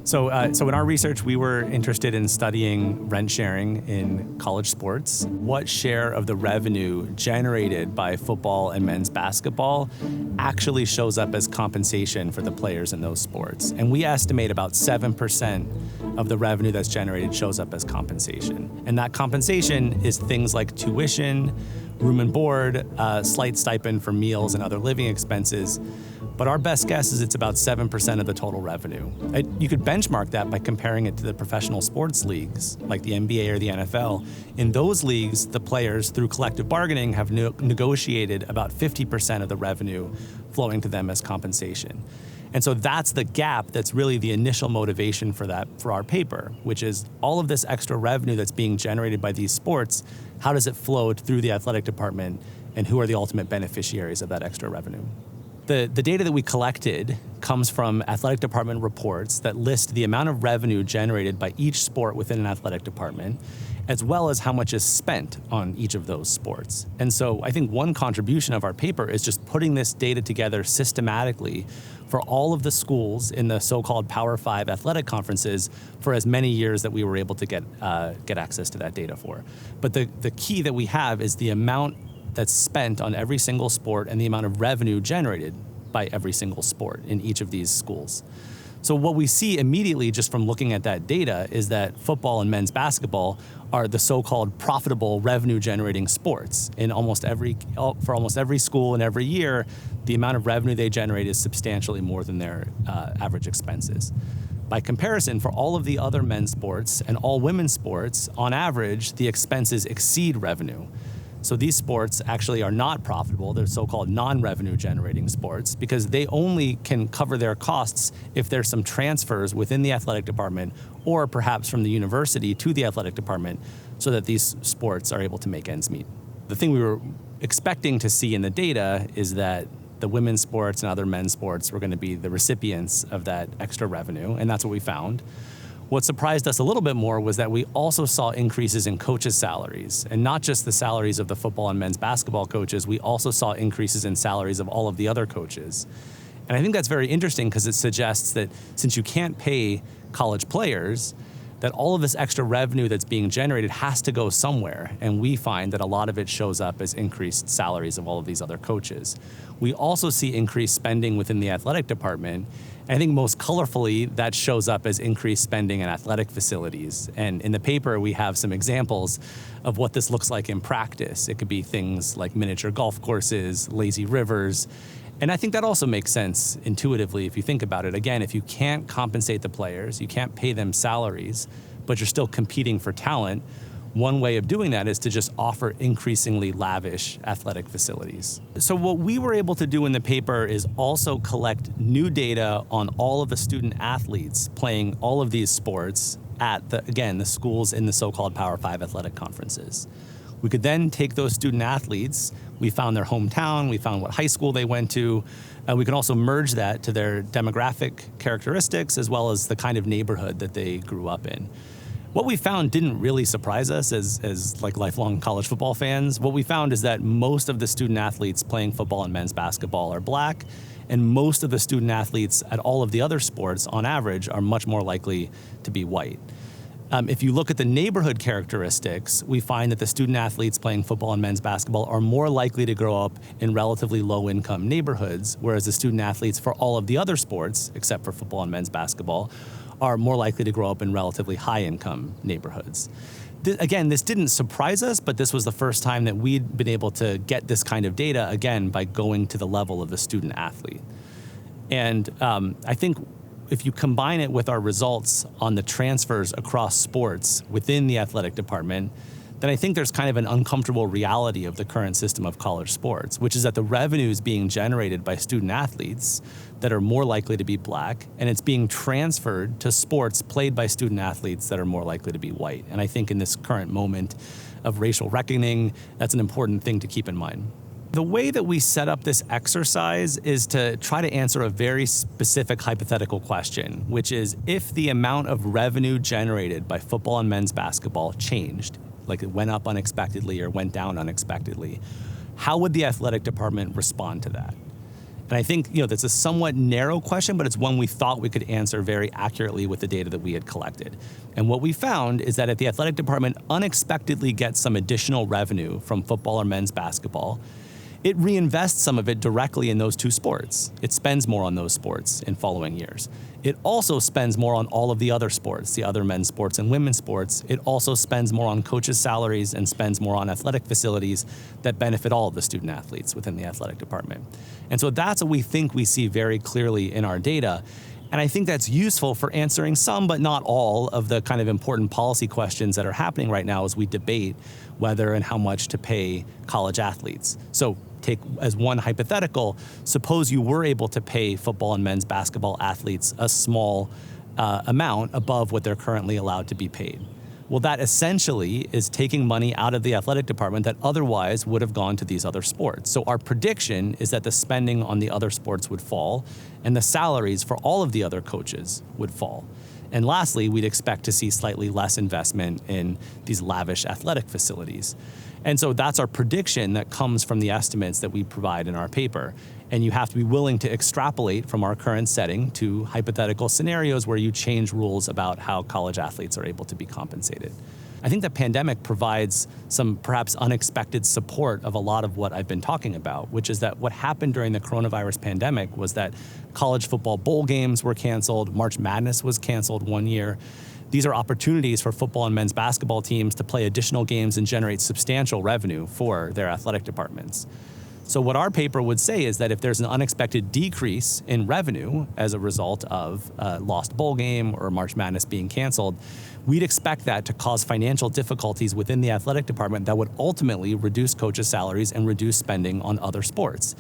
So in our research, we were interested in studying rent sharing in college sports. What share of the revenue generated by football and men's basketball actually shows up as compensation for the players in those sports? And we estimate about 7% of the revenue that's generated shows up as compensation. And that compensation is things like tuition, room and board, slight stipend for meals and other living expenses. But our best guess is it's about 7% of the total revenue. You could benchmark that by comparing it to the professional sports leagues, like the NBA or the NFL. In those leagues, the players, through collective bargaining, have negotiated about 50% of the revenue flowing to them as compensation. And so that's the gap that's really the initial motivation for our paper, which is all of this extra revenue that's being generated by these sports, how does it flow through the athletic department, and who are the ultimate beneficiaries of that extra revenue? The data that we collected comes from athletic department reports that list the amount of revenue generated by each sport within an athletic department, as well as how much is spent on each of those sports. And so I think one contribution of our paper is just putting this data together systematically for all of the schools in the so-called Power 5 athletic conferences for as many years that we were able to get access to that data for. But the key that we have is the amount that's spent on every single sport and the amount of revenue generated by every single sport in each of these schools. So what we see immediately just from looking at that data is that football and men's basketball are the so-called profitable revenue-generating sports. For almost every school and every year, the amount of revenue they generate is substantially more than their average expenses. By comparison, for all of the other men's sports and all women's sports, on average, the expenses exceed revenue. So these sports actually are not profitable. They're so-called non-revenue generating sports because they only can cover their costs if there's some transfers within the athletic department or perhaps from the university to the athletic department so that these sports are able to make ends meet. The thing we were expecting to see in the data is that the women's sports and other men's sports were going to be the recipients of that extra revenue, and that's what we found. What surprised us a little bit more was that we also saw increases in coaches' salaries, and not just the salaries of the football and men's basketball coaches, we also saw increases in salaries of all of the other coaches. And I think that's very interesting because it suggests that since you can't pay college players, that all of this extra revenue that's being generated has to go somewhere, and we find that a lot of it shows up as increased salaries of all of these other coaches. We also see increased spending within the athletic department. I think most colorfully, that shows up as increased spending in athletic facilities. And in the paper, we have some examples of what this looks like in practice. It could be things like miniature golf courses, lazy rivers. And I think that also makes sense intuitively if you think about it. Again, if you can't compensate the players, you can't pay them salaries, but you're still competing for talent, one way of doing that is to just offer increasingly lavish athletic facilities. So what we were able to do in the paper is also collect new data on all of the student athletes playing all of these sports at, the schools in the so-called Power 5 athletic conferences. We could then take those student athletes, we found their hometown, we found what high school they went to, and we can also merge that to their demographic characteristics as well as the kind of neighborhood that they grew up in. What we found didn't really surprise us as like lifelong college football fans. What we found is that most of the student athletes playing football and men's basketball are black, and most of the student athletes at all of the other sports, on average, are much more likely to be white. If you look at the neighborhood characteristics, we find that the student athletes playing football and men's basketball are more likely to grow up in relatively low-income neighborhoods, whereas the student athletes for all of the other sports, except for football and men's basketball, are more likely to grow up in relatively high-income neighborhoods. Again, this didn't surprise us, but this was the first time that we'd been able to get this kind of data, again, by going to the level of the student athlete. And I think if you combine it with our results on the transfers across sports within the athletic department, then I think there's kind of an uncomfortable reality of the current system of college sports, which is that the revenue is being generated by student athletes that are more likely to be black, and it's being transferred to sports played by student athletes that are more likely to be white. And I think in this current moment of racial reckoning, that's an important thing to keep in mind. The way that we set up this exercise is to try to answer a very specific hypothetical question, which is if the amount of revenue generated by football and men's basketball changed, like it went up unexpectedly or went down unexpectedly, how would the athletic department respond to that? And I think, that's a somewhat narrow question, but it's one we thought we could answer very accurately with the data that we had collected. And what we found is that if the athletic department unexpectedly gets some additional revenue from football or men's basketball, it reinvests some of it directly in those two sports. It spends more on those sports in following years. It also spends more on all of the other sports, the other men's sports and women's sports. It also spends more on coaches' salaries and spends more on athletic facilities that benefit all of the student athletes within the athletic department. And so that's what we think we see very clearly in our data. And I think that's useful for answering some, but not all, of the kind of important policy questions that are happening right now as we debate whether and how much to pay college athletes. So take as one hypothetical, suppose you were able to pay football and men's basketball athletes a small amount above what they're currently allowed to be paid. Well, that essentially is taking money out of the athletic department that otherwise would have gone to these other sports. So our prediction is that the spending on the other sports would fall and the salaries for all of the other coaches would fall. And lastly, we'd expect to see slightly less investment in these lavish athletic facilities. And so that's our prediction that comes from the estimates that we provide in our paper. And you have to be willing to extrapolate from our current setting to hypothetical scenarios where you change rules about how college athletes are able to be compensated. I think the pandemic provides some perhaps unexpected support of a lot of what I've been talking about, which is that what happened during the coronavirus pandemic was that college football bowl games were canceled, March Madness was canceled one year. These are opportunities for football and men's basketball teams to play additional games and generate substantial revenue for their athletic departments. So what our paper would say is that if there's an unexpected decrease in revenue as a result of a lost bowl game or March Madness being canceled, we'd expect that to cause financial difficulties within the athletic department that would ultimately reduce coaches' salaries and reduce spending on other sports.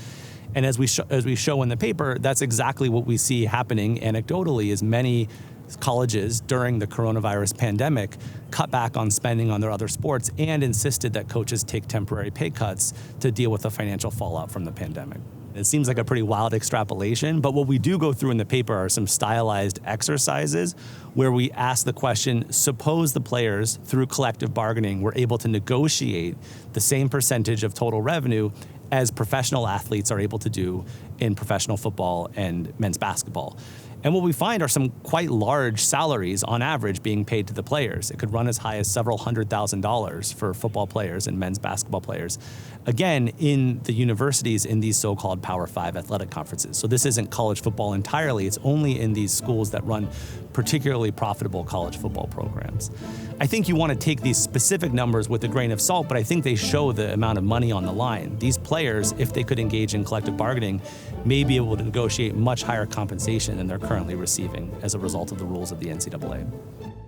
And as we show in the paper, that's exactly what we see happening anecdotally, is many colleges during the coronavirus pandemic cut back on spending on their other sports and insisted that coaches take temporary pay cuts to deal with the financial fallout from the pandemic. It seems like a pretty wild extrapolation, but what we do go through in the paper are some stylized exercises where we ask the question, suppose the players, through collective bargaining, were able to negotiate the same percentage of total revenue as professional athletes are able to do in professional football and men's basketball. And what we find are some quite large salaries on average being paid to the players. It could run as high as several $100,000 for football players and men's basketball players. Again, in the universities in these so-called Power 5 athletic conferences. So this isn't college football entirely. It's only in these schools that run particularly profitable college football programs. I think you want to take these specific numbers with a grain of salt, but I think they show the amount of money on the line. These players, if they could engage in collective bargaining, may be able to negotiate much higher compensation than they're currently receiving as a result of the rules of the NCAA.